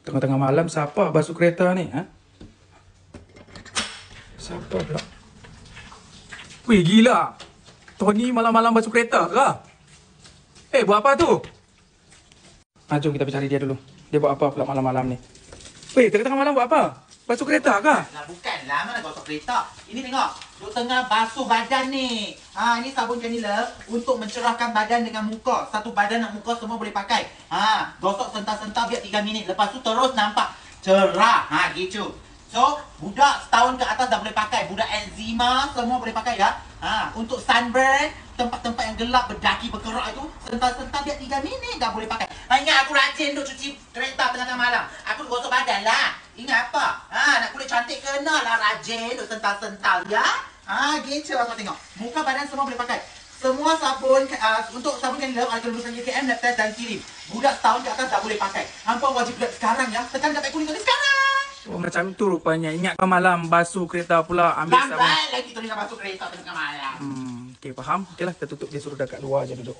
Tengah-tengah malam siapa basuh kereta ni? Ha? Siapa pula? Weh, gila. Tony malam-malam basuh kereta ke? Buat apa tu? Jom kita pergi cari dia dulu. Dia buat apa pula malam-malam ni? Weh, tengah-tengah malam buat apa? Basuh kereta ke? Bukanlah, mana gosok kereta. Ini tengok, duk tengah basuh badan ni. Ini sabun Canila untuk mencerahkan badan dengan muka. Satu badan dan muka semua boleh pakai. Gosok sentar-sentar biar 3 minit. Lepas tu terus nampak cerah. Gitu. So, budak setahun ke atas dah boleh pakai. Budak eczema semua boleh pakai ya. Untuk sunburn, tempat-tempat yang gelap, berdaki, berkerak itu, sentar-sentar biar 3 minit dah boleh pakai. Ingat aku rajin duk cuci kereta tengah-tengah malam. Aku gosok badan lah. Ingat apa? Nak kulit cantik kena lah rajin duk sental-sental ya. Gitu aku tengok. Muka badan semua boleh pakai. Semua sabun untuk sabun Canila ada lulusan JKM, lab test dan kirim. Budak setahun ke atas dah boleh pakai. Hampa wajib buat sekarang ya. Tekan kat kuning tulis sekarang. Oh, macam tu rupanya. Ingatkan malam basuh kereta pula. Ambil sabun. Lambat lagi tu dengan basuh kereta tengah malam. Okay, faham. Okay lah, kita tutup. Dia suruh dekat luar je duduk.